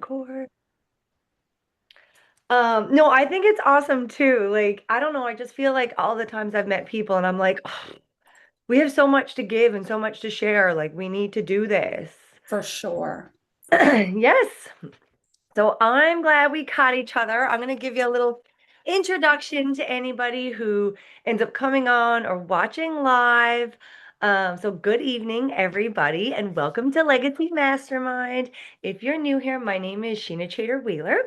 record. No, I think it's awesome too. Like, I don't know, I just feel like all the times I've met people and I'm like, "Oh, we have so much to give and so much to share. Like, we need to do this." For sure. For sure. Yes. So I'm glad we caught each other. I'm going to give you a little introduction to anybody who ends up coming on or watching live. So good evening, everybody, and welcome to Legacy Mastermind. If you're new here, my name is Sheena Chater Wheeler,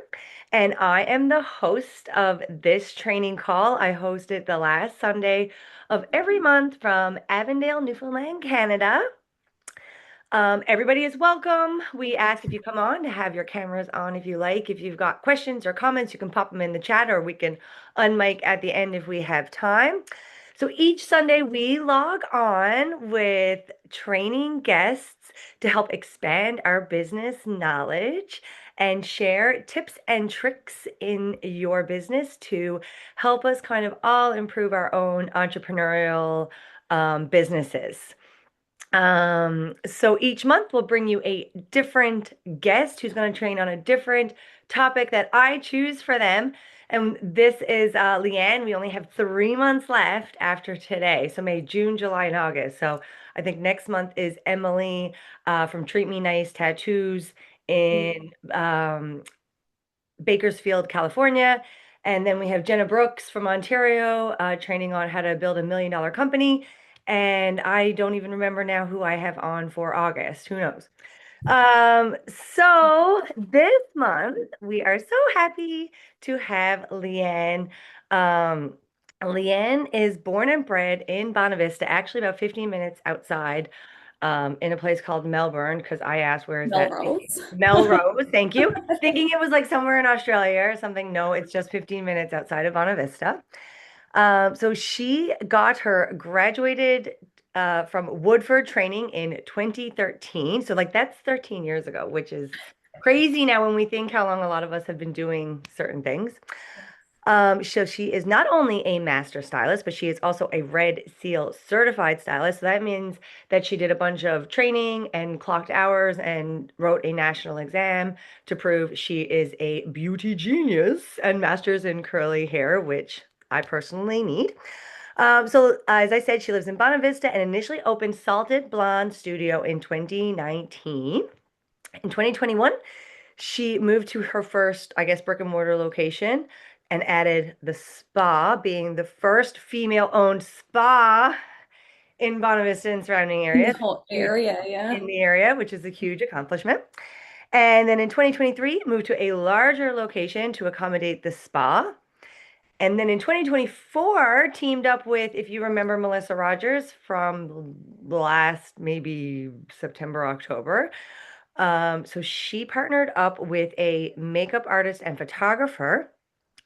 and I am the host of this training call. I host it the last Sunday of every month from Avondale, Newfoundland, Canada. Everybody is welcome. We ask if you come on to have your cameras on if you like. If you've got questions or comments, you can pop them in the chat or we can unmic at the end if we have time. So each Sunday we log on with training guests to help expand our business knowledge and share tips and tricks in your business to help us kind of all improve our own entrepreneurial businesses. So each month we'll bring you a different guest who's going to train on a different topic that I choose for them. And this is Leanne. We only have 3 months left after today. So May, June, July, and August. So I think next month is Emily from Treat Me Nice Tattoos in Bakersfield, California. And then we have Jenna Brooks from Ontario training on how to build $1 million company. And I don't even remember now who I have on for August. Who knows? Um, so this month we are so happy to have Leanne. Um, Leanne is born and bred in Bonavista, actually about 15 minutes outside, in a place called Melbourne, because I asked where is that? Melrose. Melrose, thank you. Thinking it was like somewhere in Australia or something. No, it's just 15 minutes outside of Bonavista. So she got her graduated from Woodford training in 2013. So like that's 13 years ago, which is crazy now when we think how long a lot of us have been doing certain things. So she is not only a master stylist, but she is also a Red Seal certified stylist. So that means that she did a bunch of training and clocked hours and wrote a national exam to prove she is a beauty genius and masters in curly hair, which I personally need. As I said, she lives in Bonavista and initially opened Salted Blonde Studio in 2019. In 2021, she moved to her first, I guess, brick and mortar location and added the spa, being the first female-owned spa in Bonavista and surrounding In the areas. whole Huge area, yeah. in the area, which is a huge accomplishment. And then in 2023, moved to a larger location to accommodate the spa. And then in 2024, teamed up with, if you remember Melissa Rogers from last maybe September, October. So she partnered up with a makeup artist and photographer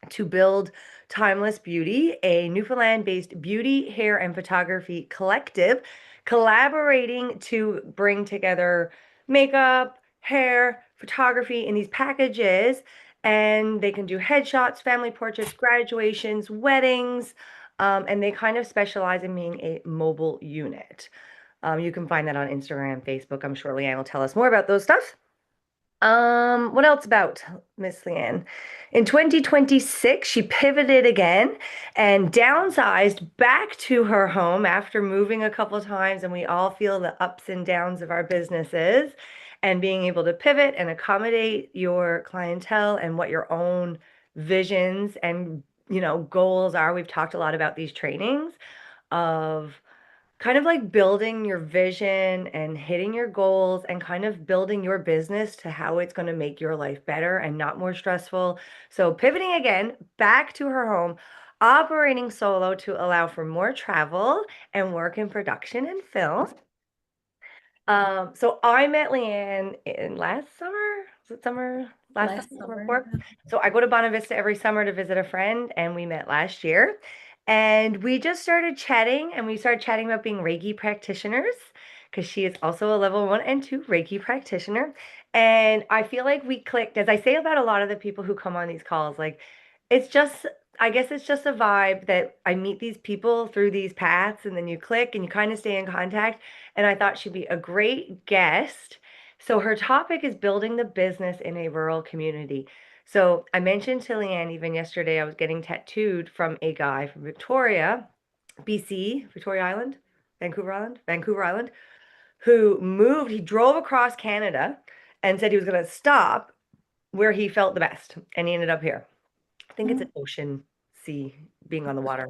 to build Timeless Beauty, a Newfoundland-based beauty, hair, and photography collective, collaborating to bring together makeup, hair, photography in these packages. And they can do headshots, family portraits, graduations, weddings, and they kind of specialize in being a mobile unit. You can find that on Instagram, Facebook. I'm sure Leanne will tell us more about those stuff. What else about Miss Leanne? In 2026, she pivoted again and downsized back to her home after moving a couple of times, and we all feel the ups and downs of our businesses and being able to pivot and accommodate your clientele and what your own visions and goals are. We've talked a lot about these trainings of kind of like building your vision and hitting your goals and kind of building your business to how it's going to make your life better and not more stressful. So, pivoting again back to her home, operating solo to allow for more travel and work in production and film. So I met Leanne in last summer. Was it summer? Last summer, Last summer summer, before? yeah. So I go to Bonavista every summer to visit a friend, and we met last year. And we just started chatting, and we started chatting about being Reiki practitioners because she is also a level 1 and 2 Reiki practitioner. And I feel like we clicked, as I say about a lot of the people who come on these calls, like it's just, I guess it's just a vibe that I meet these people through these paths, and then you click and you kind of stay in contact. And I thought she'd be a great guest So her topic is building the business in a rural community. So I mentioned to Leanne even yesterday, I was getting tattooed from a guy from Victoria, BC, Victoria Island, Vancouver Island, who moved, he drove across Canada and said he was going to stop where he felt the best. And he ended up here. I think it's an ocean, sea, being on the water.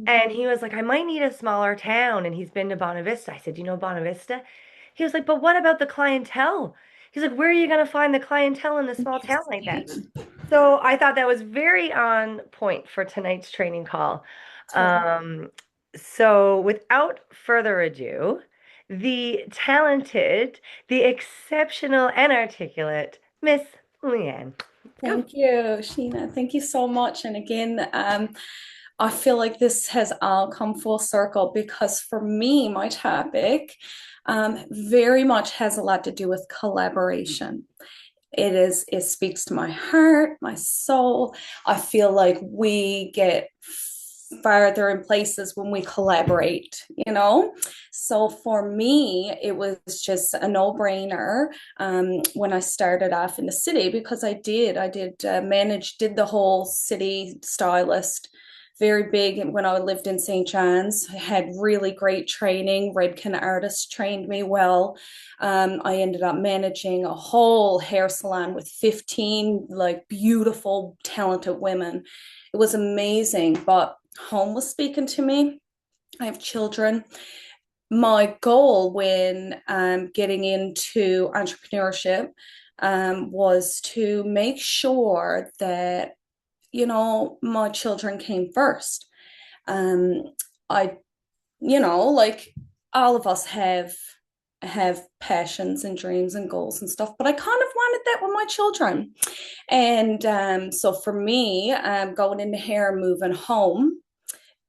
And he was like, I might need a smaller town. And he's been to Bonavista. I said, you know Bonavista? He was like, but what about the clientele? He's like, where are you going to find the clientele in a small town like that? So I thought that was very on point for tonight's training call. Totally. Um, so without further ado, the talented, the exceptional, and articulate Miss Leanne. Go. Thank you, Sheena. Thank you so much. And again, I feel like this has all come full circle because for me, my topic very much has a lot to do with collaboration. It speaks to my heart, my soul. I feel like we get farther in places when we collaborate, you know? So for me, it was just a no-brainer when I started off in the city because did the whole city stylist, very big. And when I lived in St. John's, I had really great training. Redken artists trained me well. I ended up managing a whole hair salon with 15 like beautiful, talented women. It was amazing, but home was speaking to me. I have children. My goal when getting into entrepreneurship was to make sure that my children came first. Um, I, like all of us have passions and dreams and goals and stuff, but I kind of wanted that with my children. And so for me, going into hair and moving home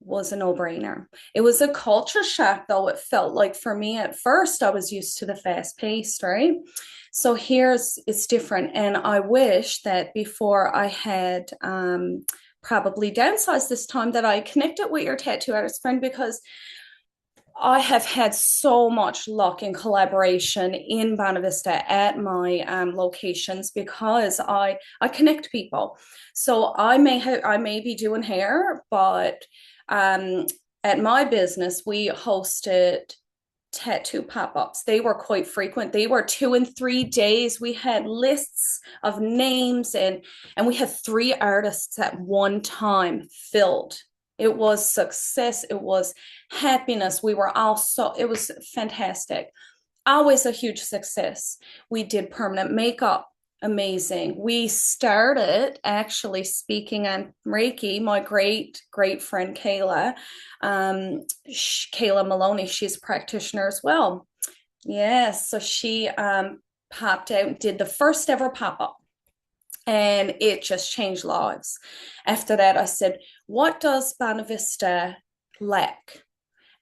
was a no-brainer. It was a culture shock, though. It felt like for me at first, I was used to the fast paced, right? So here's it's different. And I wish that before I had probably downsized this time that I connected with your tattoo artist friend because I have had so much luck in collaboration in Bonavista at my locations because I connect people. So I may be doing hair, but um, at my business we hosted tattoo pop-ups. They were quite frequent. They were 2 and 3 days. We had lists of names and we had 3 artists at one time filled. It was success. It was happiness. We were all it was fantastic. Always a huge success. We did permanent makeup. Amazing. We started actually speaking on Reiki. My great friend Kayla Maloney, she's a practitioner as well. Yes, so she popped out, did the first ever pop up, and it just changed lives. After that, I said, "What does Bonavista lack?"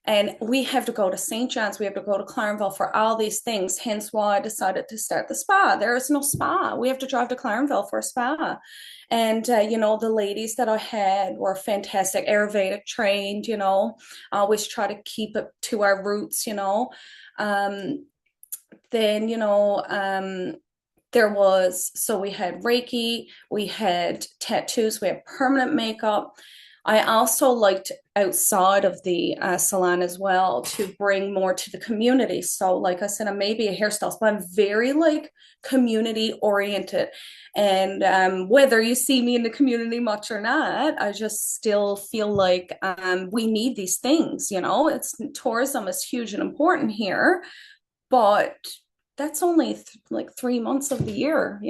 And we have to go to St. John's, we have to go to Clarenville for all these things. Hence why I decided to start the spa. There is no spa. We have to drive to Clarenville for a spa. And, the ladies that I had were fantastic, Ayurvedic trained, I always try to keep it to our roots, Um, then, so we had Reiki, we had tattoos, we had permanent makeup. I also liked outside of the salon as well to bring more to the community. So, like I said, I'm maybe a hairstylist, but I'm very like community oriented. And whether you see me in the community much or not, I just still feel like we need these things. It's tourism is huge and important here, but that's only like 3 months of the year.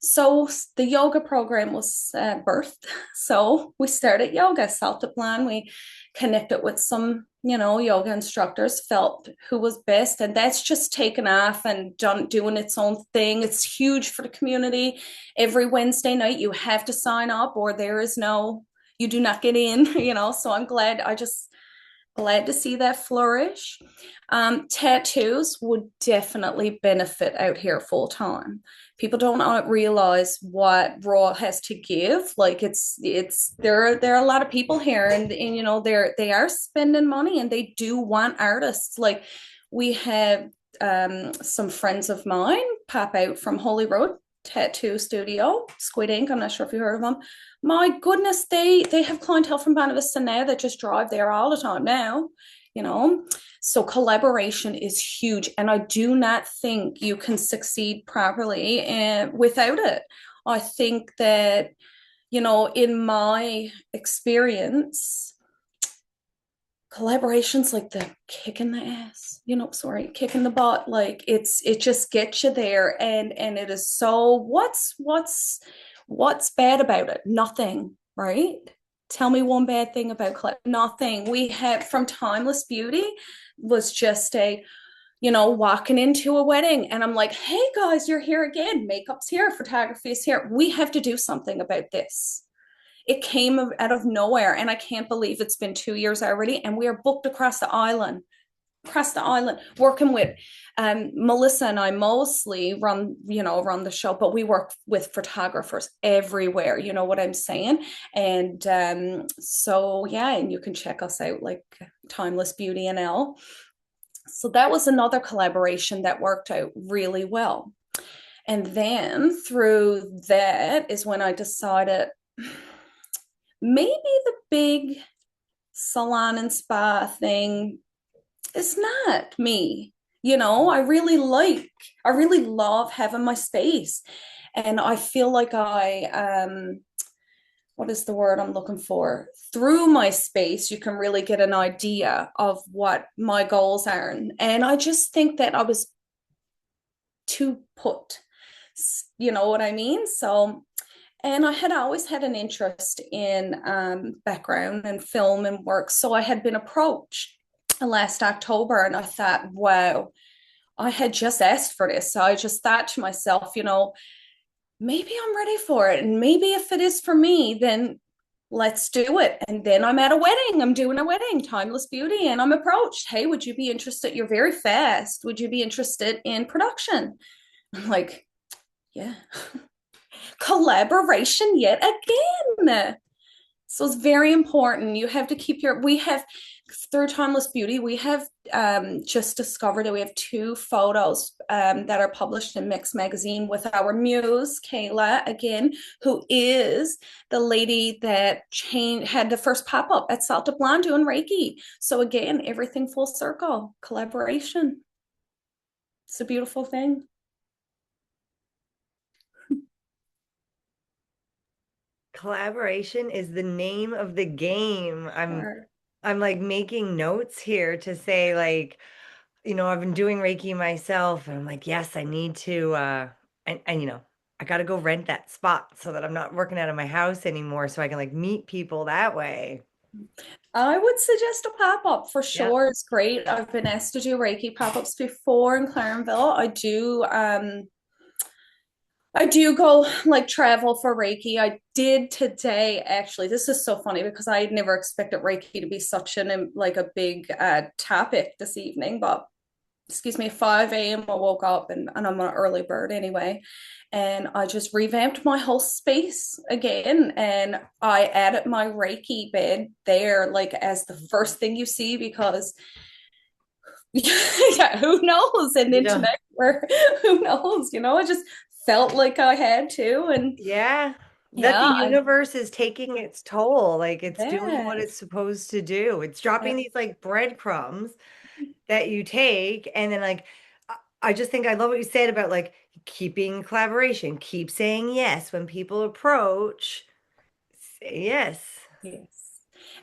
So the yoga program was birthed. So we started yoga, self-plan. We connected with some, yoga instructors, felt who was best. And that's just taken off and doing its own thing. It's huge for the community. Every Wednesday night you have to sign up or you do not get in, so I'm glad to see that flourish. Tattoos would definitely benefit out here full time. People don't realize what Raw has to give. Like there are a lot of people here, and they are spending money, and they do want artists. Like we have some friends of mine pop out from Holy Road Tattoo Studio, Squid Ink. I'm not sure if you heard of them. My goodness, they have clientele from Bonavista now that just drive there all the time now, you know. So collaboration is huge, and I do not think you can succeed properly without it. I think that, you know, in my experience, collaborations like the kick in the ass, you know, sorry, kick in the butt, like it just gets you there. And it is so, what's bad about it? Nothing, right? Tell me one bad thing about nothing. We had from Timeless Beauty was just a, you know, walking into a wedding and I'm like, hey guys, you're here again, makeup's here, photography is here, we have to do something about this. It came out of nowhere, and I can't believe it's been 2 years already, and we are booked across the island, working with Melissa and I mostly run the show, but we work with photographers everywhere. You know what I'm saying? And so yeah, and you can check us out like Timeless Beauty NL. So that was another collaboration that worked out really well. And then through that is when I decided maybe the big salon and spa thing is not me. You know, I really love having my space. And I feel like what is the word I'm looking for? Through my space, you can really get an idea of what my goals are. And I just think that I was too put, you know what I mean? So and I had always had an interest in background and film and work. So I had been approached last October and I thought, wow, I had just asked for this. So I just thought to myself, you know, maybe I'm ready for it. And maybe if it is for me, then let's do it. And then I'm at a wedding. I'm doing a wedding, Timeless Beauty. And I'm approached. Hey, would you be interested? You're very fast. Would you be interested in production? I'm like, yeah. Collaboration yet again. So it's very important. You have to keep we have through Timeless Beauty, we have just discovered that we have 2 photos that are published in Mix magazine with our muse, Kayla, again, who is the lady that had the first pop-up at Salta Blonde doing Reiki. So again, everything full circle, collaboration. It's a beautiful thing. Collaboration is the name of the game. Or, I'm like making notes here to say like, you know, I've been doing Reiki myself and I'm like, yes, I need to and you know, I got to go rent that spot so that I'm not working out of my house anymore so I can like meet people that way. I would suggest a pop-up for Yep. sure. It's great. I've been asked to do Reiki pop-ups before in Clarenville. I do go like travel for Reiki. I did today actually. This is so funny because I had never expected Reiki to be such an like a big topic this evening, but excuse me, 5 a.m. I woke up and I'm an early bird anyway. And I just revamped my whole space again. And I added my Reiki bed there, like as the first thing you see, because yeah, who knows? And You know, internet, where who knows? You know, I just felt like I had to. And yeah, that the yeah, universe is taking its toll. Like it's doing what it's yes, supposed to do. It's dropping these like breadcrumbs that you take and then like I just think I love what you said about like keeping collaboration, keep saying yes when people approach, say yes. yes.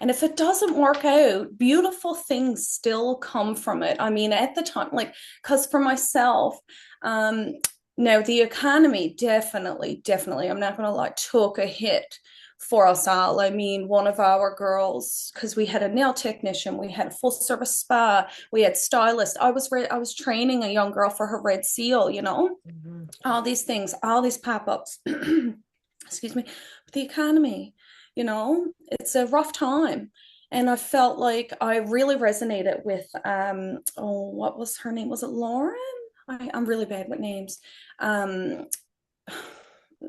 And if it doesn't work out, beautiful things still come from it. I mean, at the time, like, because for myself, um, now the economy definitely, I'm not going to lie, took a hit for us all. I mean, one of our girls, because we had a nail technician, we had a full service spa, we had stylist. I was training a young girl for her red seal, you know, Mhm. all these things, all these pop-ups. Excuse me, but the economy, you know, it's a rough time. And I felt like I really resonated with oh, what was her name? Was it Lauren? I'm really bad with names. Um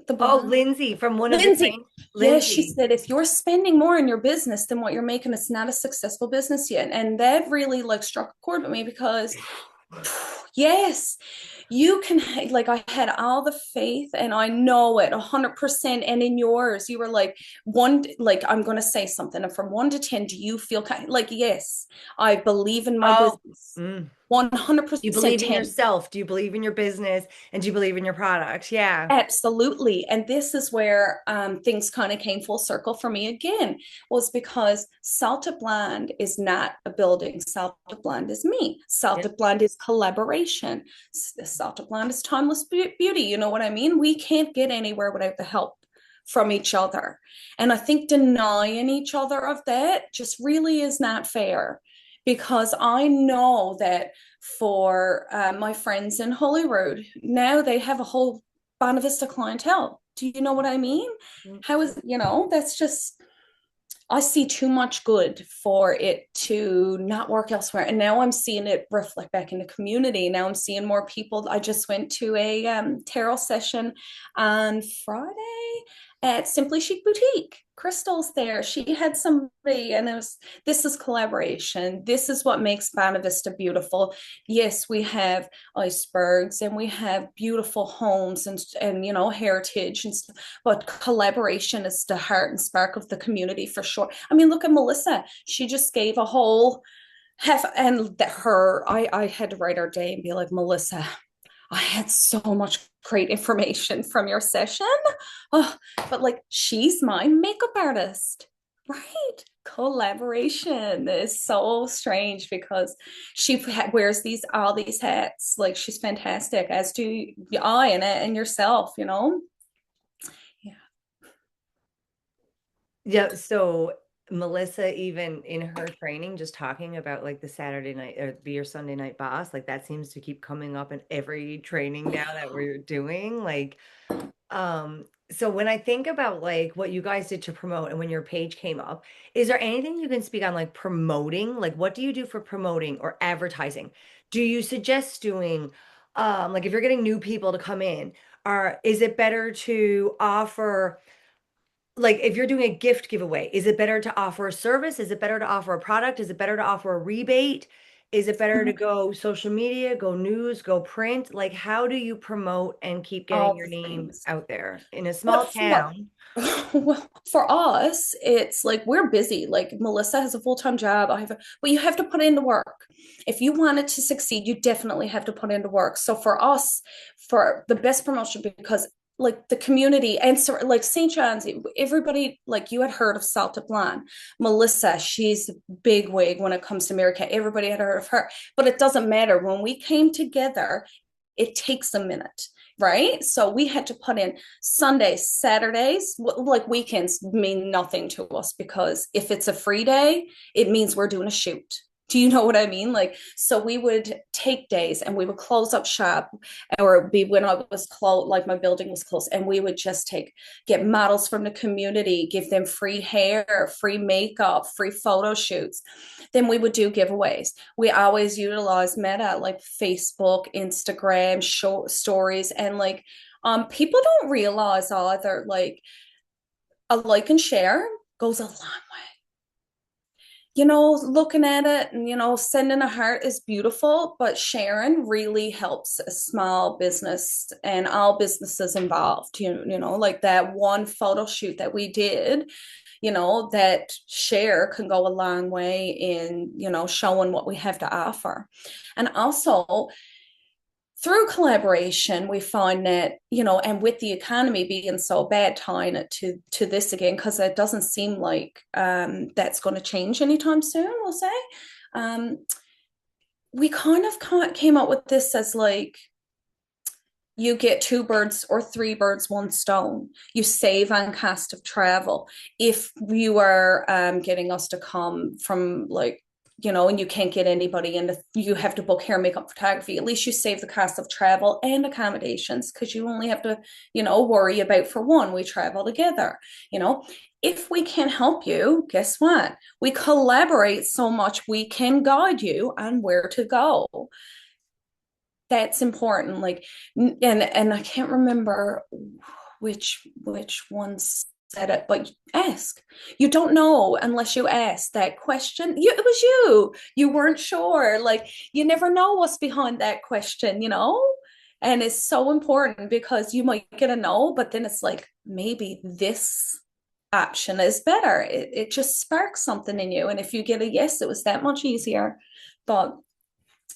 the Oh, blonde. Lindsay from one of the Lindsay. train, Yes, she Lindsay. said if you're spending more in your business than what you're making, it's not a successful business yet. And that really like struck a chord with me because Yes, you can, like, I had all the faith and I know it 100%. And in yours, you were like, one, like, I'm going to say something. And from 1 to 10, do you feel like, yes, I believe in my Oh, business? mm. Do you 100% believe in 10. yourself? Do you believe in your business? And do you believe in your product? Yeah. Absolutely. And this is where things kind of came full circle for me again, was because Salted Blonde is not a building. Salted Blonde is me. Yeah. Salted Blonde is collaboration. Salted Blonde is timeless beauty. You know what I mean? We can't get anywhere without the help from each other. And I think denying each other of that just really is not fair, because I know that for my friends in Holyrood, now they have a whole Bonavista clientele. Do you know what I mean? Mm. How is, that's just, I see too much good for it to not work elsewhere. And now I'm seeing it reflect back in the community. Now I'm seeing more people. I just went to a tarot session on Friday at Simply Chic Boutique. Crystal's there. She had somebody, and it was, this is collaboration. This is what makes Bonavista beautiful. Yes, we have icebergs and we have beautiful homes and heritage and stuff, but collaboration is the heart and spark of the community for sure. I mean, look at Melissa. She just gave a whole half, and I had to write her day and be like, Melissa, I had so much great information from your session. Oh, but like, she's my makeup artist, right? Collaboration is so strange because she wears all these hats. Like, she's fantastic, as do I and yourself, Yeah. Yeah. So Melissa, even in her training, just talking about like the Saturday night or be your Sunday night boss, like that seems to keep coming up in every training now that we're doing. So when I think about like what you guys did to promote and when your page came up, is there anything you can speak on like promoting? Like what do you do for promoting or advertising? Do you suggest doing like if you're getting new people to come in, or is it better to offer like if you're doing a gift giveaway, is it better to offer a service? Is it better to offer a product? Is it better to offer a rebate? Is it better to go social media, go news, go print? Like, how do you promote and keep getting All your the name things. out there in a small But for town? well, for us, it's like we're busy. Like, Melissa has a full-time job. But you have to put in the work. If you want it to succeed, you definitely have to put in the work. So for us, for the best promotion, because like the community and so like St. John's, everybody, like, you had heard of Salta Blonde. Melissa, she's big wig when it comes to America. Everybody had heard of her, but it doesn't matter. When we came together, it takes a minute, right? So we had to put in Sundays, Saturdays, like weekends mean nothing to us, because if it's a free day, it means we're doing a shoot. Do you know what I mean? Like, so we would take days and we would close up shop, or it'd be when I was closed, like my building was closed, and we would just get models from the community, give them free hair, free makeup, free photo shoots. Then we would do giveaways. We always utilize Meta, like Facebook, Instagram, show stories, and like people don't realize either, like, a like and share goes a long way. Looking at it and sending a heart is beautiful, but sharing really helps a small business and all businesses involved. Like that one photo shoot that we did, that share can go a long way in, showing what we have to offer. And also, through collaboration, we find that, and with the economy being so bad, tying it to this again, because it doesn't seem like that's going to change anytime soon, we'll say. um, we kind of came up with this as like, you get two birds or three birds, one stone. You save on cost of travel. If you are getting us to come from, like, and you can't get anybody and you have to book hair, makeup, photography, at least you save the cost of travel and accommodations, because you only have to, worry about, for one, we travel together. you know if we can help you, guess what? We collaborate so much, we can guide you on where to go. That's important. Like, and I can't remember which ones said it, but ask. You don't know unless you ask that question. It was you. You weren't sure. Like, you never know what's behind that question, you know? And it's so important because you might get a no, but then it's like, maybe this option is better. It just sparks something in you. And if you get a yes, it was that much easier. But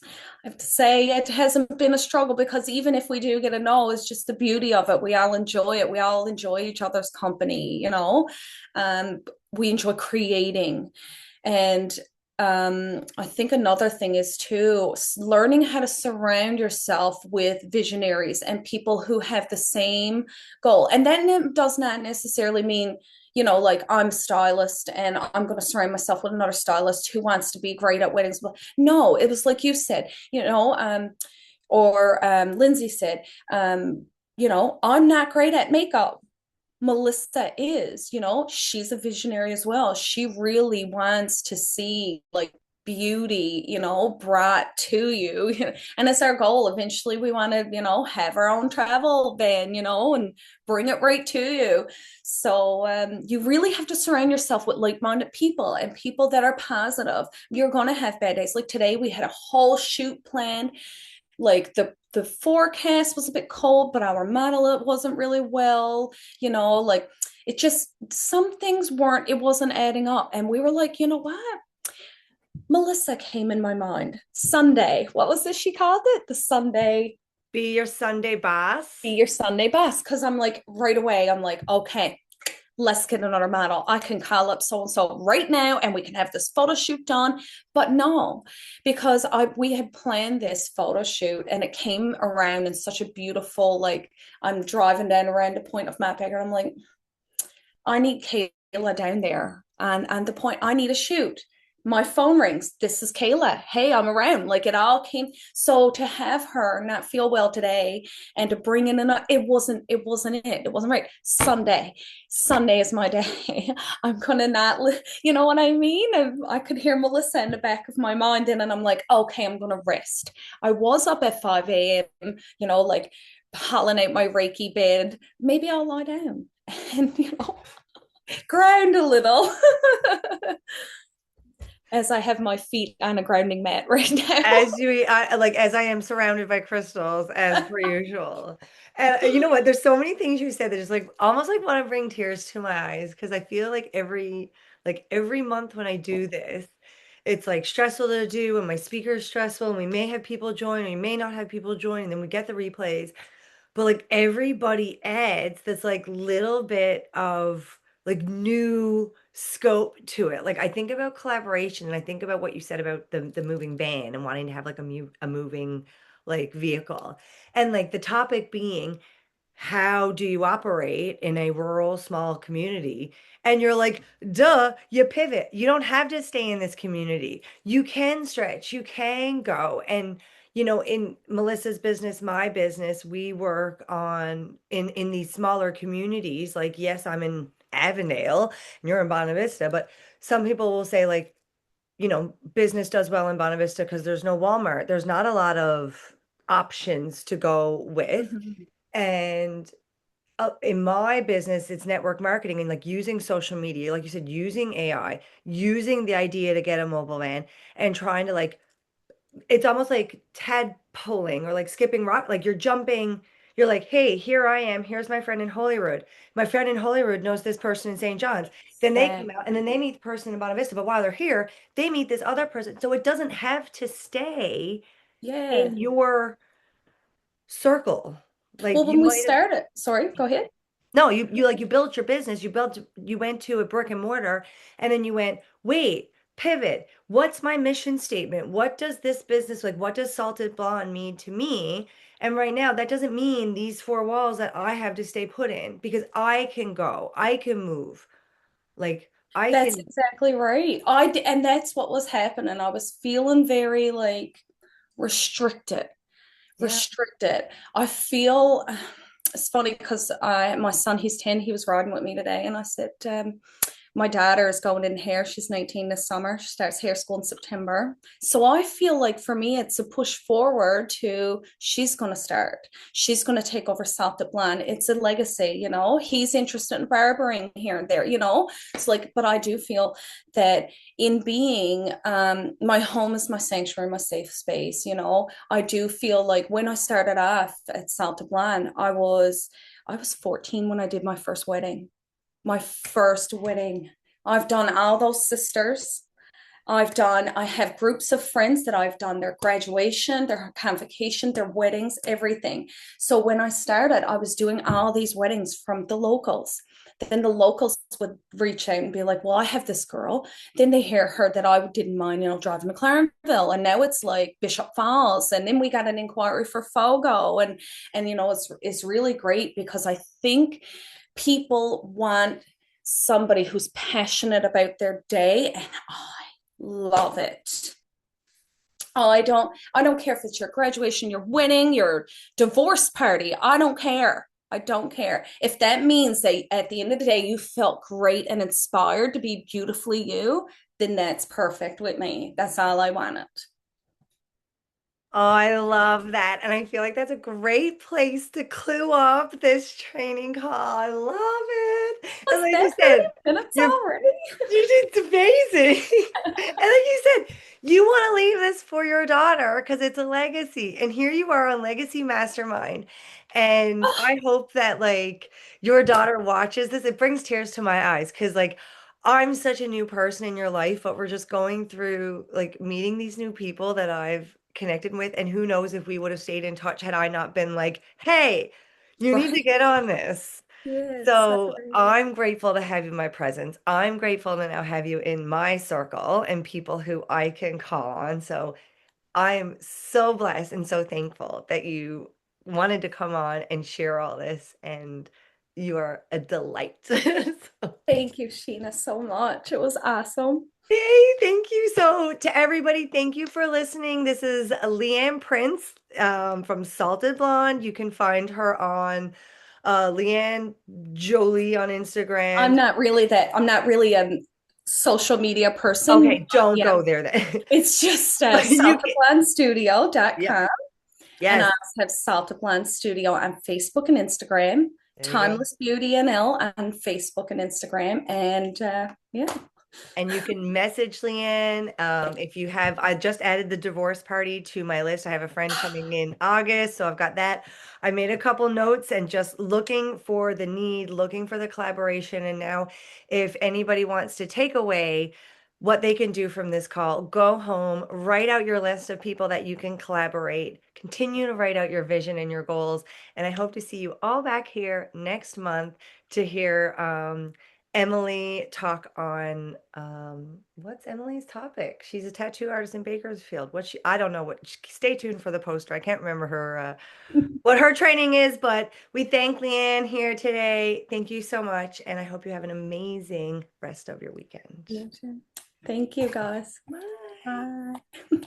I have to say it hasn't been a struggle because even if we do get a no, it's just the beauty of it. We all enjoy it. We all enjoy each other's company, you know. Um, we enjoy creating. And I think another thing is too learning how to surround yourself with visionaries and people who have the same goal. And that does not necessarily mean, you know, like I'm a stylist and I'm going to surround myself with another stylist who wants to be great at weddings. No, it was like you said, you know, or Lindsay said, you know, I'm not great at makeup. Melissa is, you know, she's a visionary as well. She really wants to see like beauty, you know, brought to you. And it's our goal. Eventually, we want to, you know, have our own travel van, you know, and bring it right to you. So you really have to surround yourself with like-minded people and people that are positive. You're going to have bad days. Like today, we had a whole shoot planned, like the forecast was a bit cold, but our model it wasn't really well, you know, like it just some things weren't, it wasn't adding up. And we were like, you know what? Melissa came in my mind. Sunday. What was this she called it? The Sunday, Be your Sunday be boss. your Sunday best. Cause I'm like, right away, I'm like, okay, let's get another model. I can call up so and so right now and we can have this photo shoot done. But no, because we had planned this photo shoot and it came around in such a beautiful, like I'm driving down around the point of Mount Baker. I'm like, I need Kayla down there. And the point, I need a shoot. My phone rings. This is Kayla. Hey, I'm around. Like it all came. So to have her not feel well today and to bring in another, it wasn't right. Sunday is my day. I'm gonna not, you know what I mean? I could hear Melissa in the back of my mind, and I'm like, okay, I'm gonna rest. I was up at 5 a.m., you know, like hauling out my Reiki bed. Maybe I'll lie down and, you know, ground a little as I have my feet on a grounding mat right now. As I am surrounded by crystals as per usual. And you know what? There's so many things you said that just like almost like want to bring tears to my eyes because I feel like every month when I do this, it's like stressful to do and my speaker is stressful and we may have people join, we may not have people join, and then we get the replays. But like everybody adds this like little bit of like new scope to it. Like I think about collaboration and I think about what you said about the moving van and wanting to have like a moving like vehicle. And like the topic being how do you operate in a rural small community? And you're like, duh, you pivot. You don't have to stay in this community. You can stretch, you can go. And in Melissa's business, my business, we work on in these smaller communities. Like, yes, I'm in Avondale and you're in Bonavista, but some people will say like, business does well in Bonavista because there's no Walmart. There's not a lot of options to go with. Mhm. And in my business, it's network marketing and like using social media, like you said, using AI, using the idea to get a mobile van and trying to like, it's almost like tadpoling or like skipping rock. Like you're jumping, you're like, hey, here I am. Here's my friend in Holyrood. My friend in Holyrood knows this person in St. John's. Then they come out and then they meet the person in Bonavista. But while they're here, they meet this other person. So it doesn't have to stay Yeah. in your circle. Like Well, you when we might have. started, sorry, go ahead. No, you built your business, you went to a brick and mortar and then you went, wait, pivot. What's my mission statement? What does this business like what does Salted Blonde mean to me? And right now that doesn't mean these four walls that I have to stay put in because I can go, I can move. Like I That's can, exactly right. And that's what was happening. I was feeling very like restricted, yeah. I feel it's funny because my son, he's 10, he was riding with me today, and I said, My daughter is going in hair. She's 19 this summer. She starts hair school in September. So I feel like for me, it's a push forward to she's going to start. She's going to take over South Dublin. It's a legacy, you know. He's interested in barbering here and there, you know. It's like, but I do feel that in being my home is my sanctuary, my safe space, you know. I do feel like when I started off at South Dublin, I was 14 when I did my first wedding. My first wedding. I've done all those sisters. I have groups of friends that I've done their graduation, their convocation, their weddings, everything. So when I started, I was doing all these weddings from the locals. Then the locals would reach out and be like, well, I have this girl. Then they heard that I didn't mind, you know, driving to Clarenville. And now it's like Bishop Falls. And then we got an inquiry for Fogo. And you know, it's really great because I think people want somebody who's passionate about their day. And I love it. Oh, I don't care if it's your graduation, your wedding, your divorce party. I don't care. I don't care. If that means that at the end of the day you felt great and inspired to be beautifully you, then that's perfect with me. That's all I wanted. Oh, I love that. And I feel like that's a great place to clue up this training call. I love it. And Was like that you said, 30 minutes you're already? it's amazing. And like you said, you want to leave this for your daughter because it's a legacy. And here you are on Legacy Mastermind. And I hope that like your daughter watches this. It brings tears to my eyes because like I'm such a new person in your life, but we're just going through like meeting these new people that I've connected with. And who knows if we would have stayed in touch had I not been like, hey, you need to Right. get on this. Yes, I So agree. I'm grateful to have you in my presence. I'm grateful to now have you in my circle and people who I can call on. So I am so blessed and so thankful that you wanted to come on and share all this. And you are a delight. So, Thank you, Sheena, so much. It was awesome. yay, thank you. So to everybody, thank you for listening. This is Leanne Prince from Salted Blonde. You can find her on Leanne Jolie on Instagram. I'm not really a social media person. Okay, don't Yeah, go there then. it's just You can, yep, saltaplanstudio.com. And I yes. also have Saltaplan Studio on Facebook and Instagram, There you go. Timeless Beauty NL on Facebook and Instagram. And yeah, And you can message Leanne if you have. I just added the divorce party to my list. I have a friend coming in August, so I've got that. I made a couple notes and just looking for the need, looking for the collaboration. And now, if anybody wants to take away what they can do from this call, go home, write out your list of people that you can collaborate, continue to write out your vision and your goals. And I hope to see you all back here next month to hear. Emily talk on what's Emily's topic? She's a tattoo artist in Bakersfield. What she I don't know what stay tuned for the poster. I can't remember her what her training is, but we thank Leanne here today. Thank you so much, and I hope you have an amazing rest of your weekend. thank you guys. Bye. Bye.